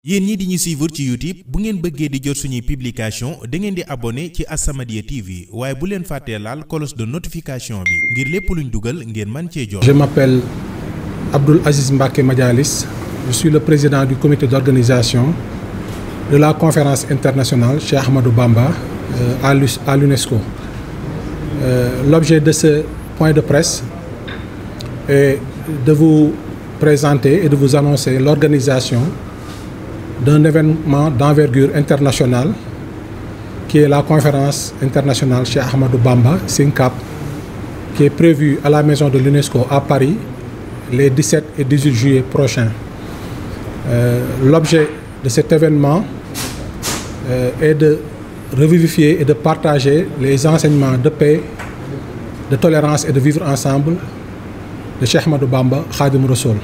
yéen ñi di ñu suivre ci YouTube bu ngeen bëggee di jot suñuy publication da ngeen di abonné ci As-Samadiyya TV waaye bu leen fàttee laal cloche de notification bi ngir lépp luñ dugal ngeen mën cee jot. Je m'appelle Abdoul Aziz Mbacké Madialis, je suis le président du comité d'organisation de la conférence internationale Cheikh Ahmadou Bamba à l'UNESCO. L'objet de ce point de presse est de vous présenter et de vous annoncer l'organisation d'un événement d'envergure internationale qui est la conférence internationale Cheikh Ahmadou Bamba, SINCAP, qui est prévue à la maison de l'UNESCO à Paris les 17 et 18 juillet prochains. L'objet de cet événement est de revivifier et de partager les enseignements de paix, de tolérance et de vivre ensemble de Cheikh Ahmadou Bamba Khadim Rassoul.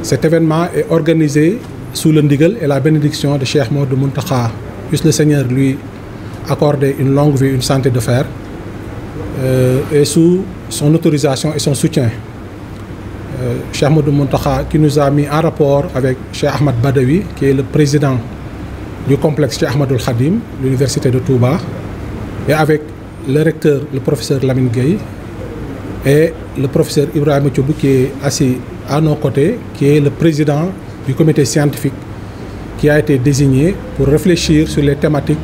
Cet événement est organisé sous le ndigal et la bénédiction de Cheikh Mouhamadou Mountakha. Puisse le Seigneur lui accorder une longue vie, une santé de fer, et sous son autorisation et son soutien. Cheikh Mouhamadou Mountakha qui nous a mis en rapport avec Cheikh Ahmad Badawi, qui est le président du complexe Cheikh Ahmadoul Khadim, l'université de Touba, et avec le recteur, le professeur Lamine Gueye, et le professeur Ibrahima Thioub qui est assis à nos côtés, qui est le président du comité scientifique qui a été désigné pour réfléchir sur les thématiques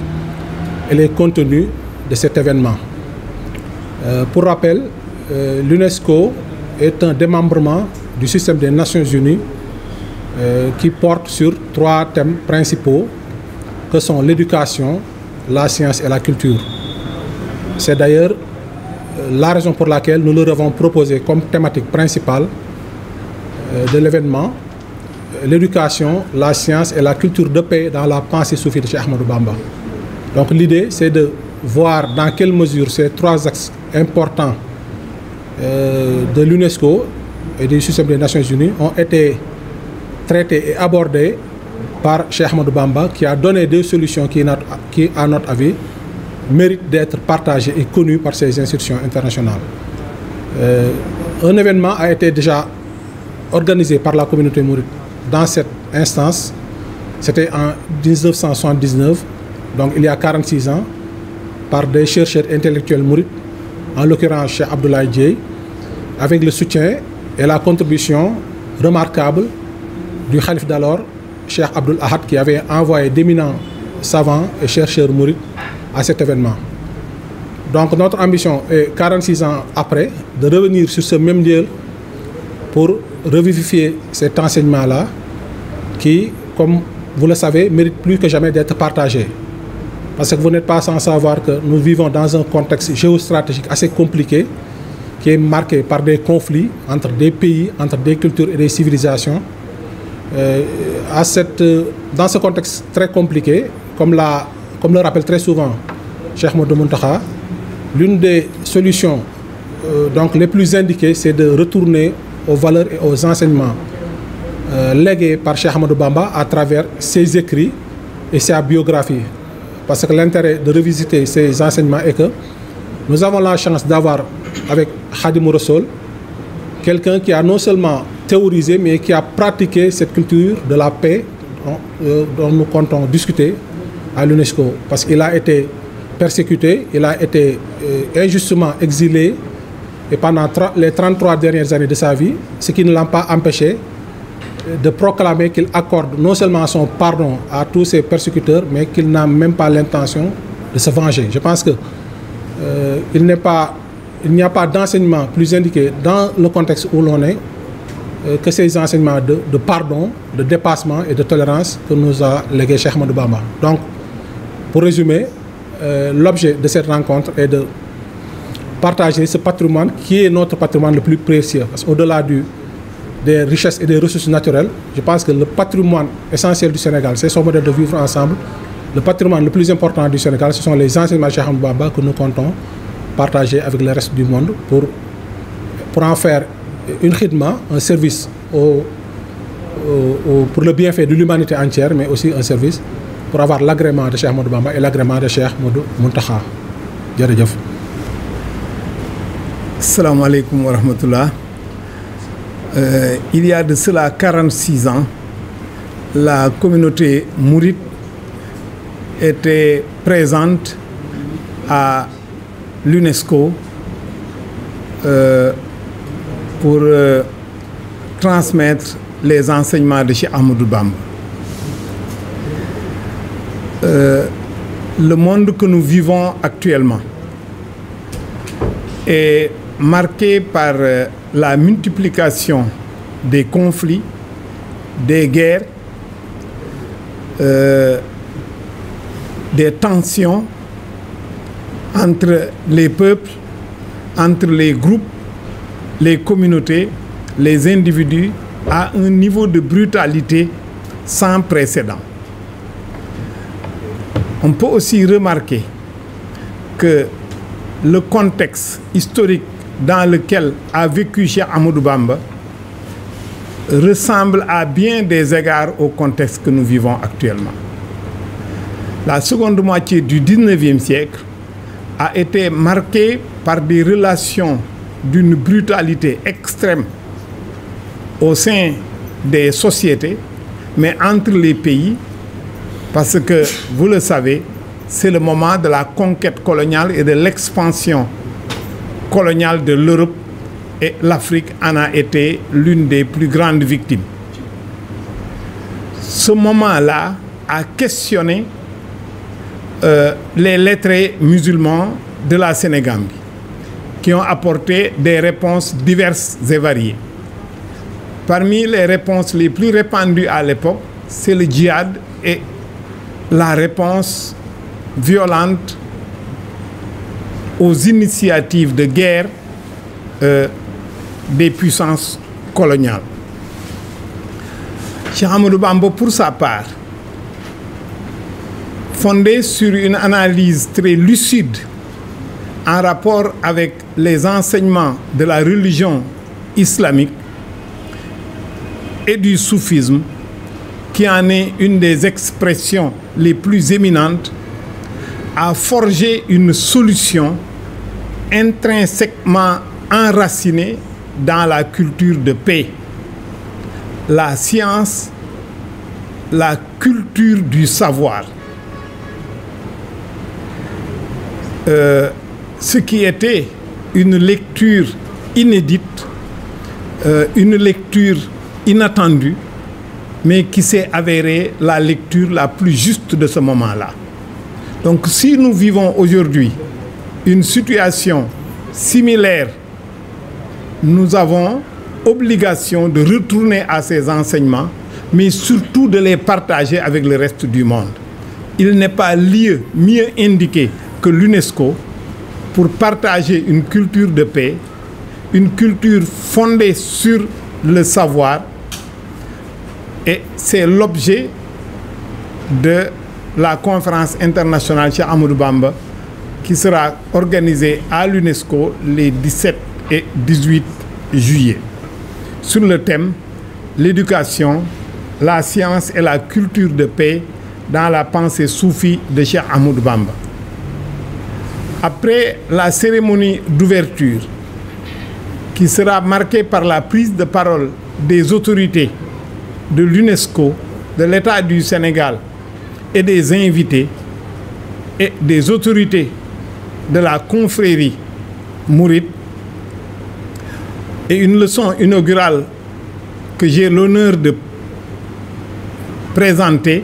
et les contenus de cet événement. Pour rappel, l'UNESCO est un démembrement du système des Nations Unies qui porte sur 3 thèmes principaux que sont l'éducation, la science et la culture. C'est d'ailleurs la raison pour laquelle nous leur avons proposé comme thématique principale de l'événement l'éducation, la science et la culture de paix dans la pensée soufie de Cheikh Ahmadou Bamba. Donc l'idée, c'est de voir dans quelle mesure ces 3 axes importants de l'UNESCO et du système des Nations Unies ont été traités et abordés par Cheikh Ahmadou Bamba, qui a donné des solutions qui, à notre avis, méritent d'être partagées et connues par ces institutions internationales. Un événement a été déjà organisé par la communauté mouride dans cette instance. C'était en 1979, donc il y a 46 ans, par des chercheurs intellectuels mourides, en l'occurrence Cheikh Abdoulaye Dieye, avec le soutien et la contribution remarquable du khalife d'alors, Cheikh Abdoul Ahad, qui avait envoyé d'éminents savants et chercheurs mourides à cet événement. Donc notre ambition est, 46 ans après, de revenir sur ce même lieu pour revivifier cet enseignement-là qui, comme vous le savez, mérite plus que jamais d'être partagé. Parce que vous n'êtes pas sans savoir que nous vivons dans un contexte géostratégique assez compliqué qui est marqué par des conflits entre des pays, entre des cultures et des civilisations. Dans ce contexte très compliqué, comme le rappelle très souvent Cheikh Mouhamadou Mountakha, l'une des solutions donc les plus indiquées, c'est de retourner aux valeurs et aux enseignements légués par Cheikh Ahmadou Bamba à travers ses écrits et sa biographie. Parce que l'intérêt de revisiter ces enseignements est que nous avons la chance d'avoir avec Khadim Rassoul quelqu'un qui a non seulement théorisé, mais qui a pratiqué cette culture de la paix dont nous comptons discuter à l'UNESCO. Parce qu'il a été persécuté, il a été injustement exilé, et pendant les 33 dernières années de sa vie, ce qui ne l'a pas empêché de proclamer qu'il accorde non seulement son pardon à tous ses persécuteurs, mais qu'il n'a même pas l'intention de se venger. Je pense que il n'y a pas d'enseignement plus indiqué dans le contexte où l'on est que ces enseignements de pardon, de dépassement et de tolérance que nous a légué Cheikh Ahmadou Bamba. Donc, pour résumer, l'objet de cette rencontre est de partager ce patrimoine qui est notre patrimoine le plus précieux. Parce qu'au-delà des richesses et des ressources naturelles, je pense que le patrimoine essentiel du Sénégal, c'est son modèle de vivre ensemble. Le patrimoine le plus important du Sénégal, ce sont les enseignements de Cheikh Ahmadou Bamba que nous comptons partager avec le reste du monde pour en faire une khidma, un service pour le bienfait de l'humanité entière, mais aussi un service pour avoir l'agrément de Cheikh Ahmadou Bamba et l'agrément de Cheikh Mouhamadou Mountakha. Jërëjëf. Assalamu alaikum wa rahmatullah. Il y a de cela 46 ans, la communauté mouride était présente à l'UNESCO pour transmettre les enseignements de Cheikh Ahmadou Bamba. Le monde que nous vivons actuellement est marqué par la multiplication des conflits, des guerres, des tensions entre les peuples, entre les groupes, les communautés, les individus, à un niveau de brutalité sans précédent. On peut aussi remarquer que le contexte historique dans lequel a vécu Cheikh Ahmadou Bamba ressemble à bien des égards au contexte que nous vivons actuellement. La seconde moitié du XIXe siècle a été marquée par des relations d'une brutalité extrême au sein des sociétés, mais entre les pays, parce que, vous le savez, c'est le moment de la conquête coloniale et de l'expansion coloniale de l'Europe, et l'Afrique en a été l'une des plus grandes victimes. Ce moment-là a questionné les lettrés musulmans de la Sénégambie, qui ont apporté des réponses diverses et variées. Parmi les réponses les plus répandues à l'époque, c'est le djihad et la réponse violente aux initiatives de guerre des puissances coloniales. Cheikh Ahmadou Bamba, pour sa part, fondé sur une analyse très lucide en rapport avec les enseignements de la religion islamique et du soufisme, qui en est une des expressions les plus éminentes, a forgé une solution intrinsèquement enracinée dans la culture de paix, la science, la culture du savoir. Ce qui était une lecture inédite, une lecture inattendue, mais qui s'est avérée la lecture la plus juste de ce moment-là. Donc si nous vivons aujourd'hui une situation similaire, nous avons obligation de retourner à ces enseignements, mais surtout de les partager avec le reste du monde. Il n'est pas mieux indiqué que l'UNESCO pour partager une culture de paix, une culture fondée sur le savoir, et c'est l'objet de la conférence internationale Cheikh Ahmadou Bamba qui sera organisée à l'UNESCO les 17 et 18 juillet sur le thème « L'éducation, la science et la culture de paix dans la pensée soufie de Cheikh Ahmadou Bamba ». Après la cérémonie d'ouverture, qui sera marquée par la prise de parole des autorités de l'UNESCO, de l'État du Sénégal et des invités et des autorités de la confrérie mouride, et une leçon inaugurale que j'ai l'honneur de présenter,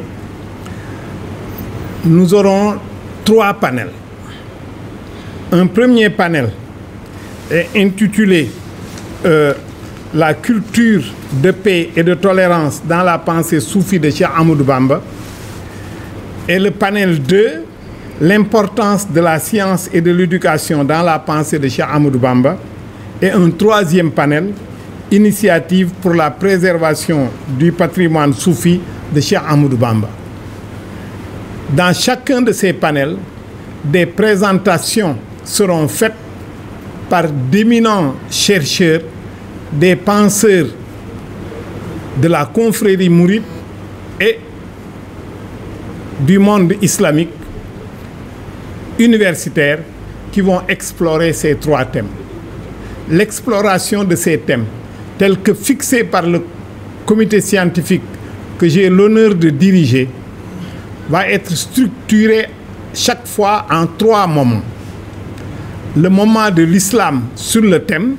nous aurons 3 panels. Un premier panel est intitulé la culture de paix et de tolérance dans la pensée soufie de Cheikh Ahmadou Bamba. Et le panel 2, l'importance de la science et de l'éducation dans la pensée de Cheikh Ahmadou Bamba. Et un troisième panel, initiative pour la préservation du patrimoine soufi de Cheikh Ahmadou Bamba. Dans chacun de ces panels, des présentations seront faites par d'éminents chercheurs, des penseurs de la confrérie mouride et du monde islamique universitaire qui vont explorer ces 3 thèmes. L'exploration de ces thèmes, tels que fixés par le comité scientifique que j'ai l'honneur de diriger va être structuré chaque fois en 3 moments. Le moment de l'islam sur le thème,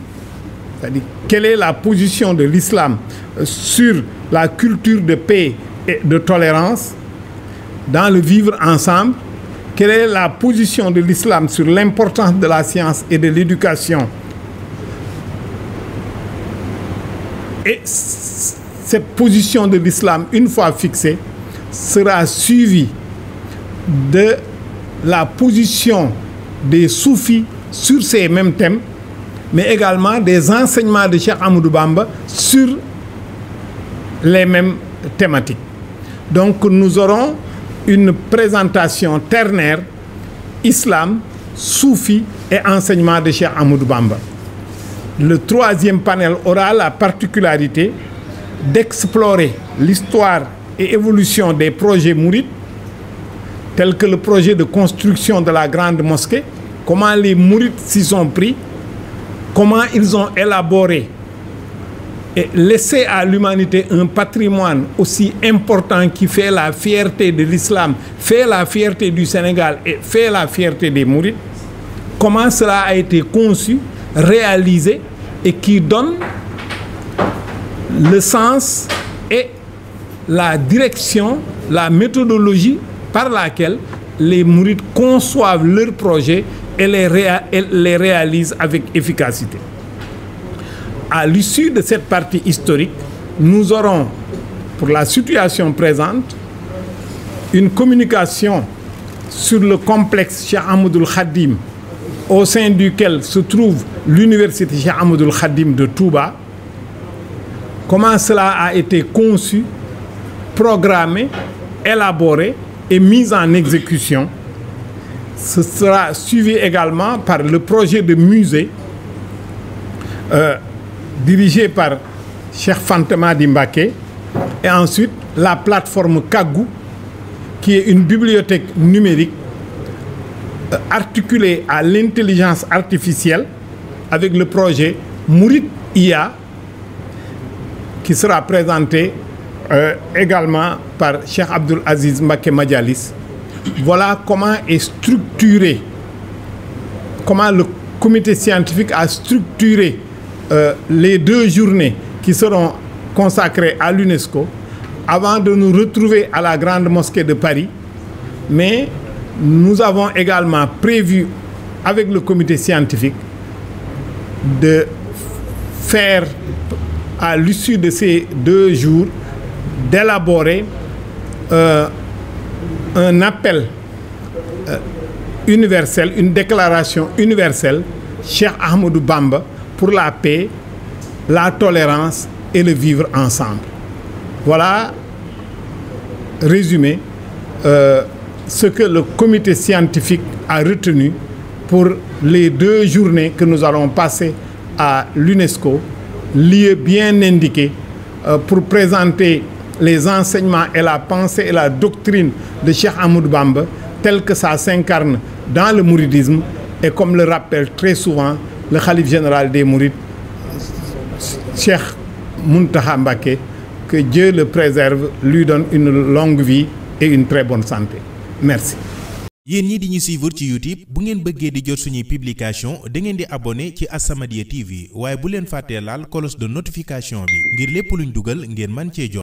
c'est-à-dire quelle est la position de l'islam sur la culture de paix et de tolérance dans le vivre ensemble, quelle est la position de l'islam sur l'importance de la science et de l'éducation. Et cette position de l'islam, une fois fixée, sera suivie de la position des soufis sur ces mêmes thèmes, mais également des enseignements de Cheikh Ahmadou Bamba sur les mêmes thématiques. Donc nous aurons une présentation ternaire, islam, soufi et enseignement de Cheikh Ahmadou Bamba. Le 3e panel aura la particularité d'explorer l'histoire et évolution des projets mourides, tels que le projet de construction de la grande mosquée, comment les mourides s'y sont pris, comment ils ont élaboré et laissé à l'humanité un patrimoine aussi important qui fait la fierté de l'islam, fait la fierté du Sénégal et fait la fierté des mourides, comment cela a été conçu, réalisé et qui donne le sens et la direction, la méthodologie par laquelle les mourides conçoivent leurs projets et les réalisent avec efficacité. À l'issue de cette partie historique, nous aurons, pour la situation présente, une communication sur le complexe Cheikh Ahmadoul Khadim, au sein duquel se trouve l'université Cheikh Ahmadoul Khadim de Touba. Comment cela a été conçu, programmé, élaboré et mis en exécution. Ce sera suivi également par le projet de musée dirigé par Cheikh Fantamadi Mbacké, et ensuite la plateforme Kagou, qui est une bibliothèque numérique articulée à l'intelligence artificielle avec le projet Mourid IA, qui sera présenté également par Cheikh Abdoul Aziz Mbacké Madialis. Voilà comment est structuré, comment le comité scientifique a structuré les 2 journées qui seront consacrées à l'UNESCO, avant de nous retrouver à la Grande Mosquée de Paris. Mais nous avons également prévu, avec le comité scientifique, de faire, à l'issue de ces 2 jours, d'élaborer un appel universel, une déclaration universelle, Cheikh Ahmadou Bamba, pour la paix, la tolérance et le vivre ensemble. Voilà, résumé, ce que le comité scientifique a retenu pour les 2 journées que nous allons passer à l'UNESCO, lieu bien indiqué pour présenter les enseignements et la pensée et la doctrine de Cheikh Ahmadou Bamba tel que ça s'incarne dans le mouridisme, et comme le rappelle très souvent le khalife général des mourides, Cheikh Mountakha Mbacké, que Dieu le préserve, lui donne une longue vie et une très bonne santé. Merci. yéen ñi di ñu suivre ci YouTube, bu ngeen bëggee di jot suñuy publication da ngeen di abonné ci As-Samadiyya TV, waaye bu leen fàttee laal cloche de notification bi ngir lépp luñ dugal ngeen mën cee jot.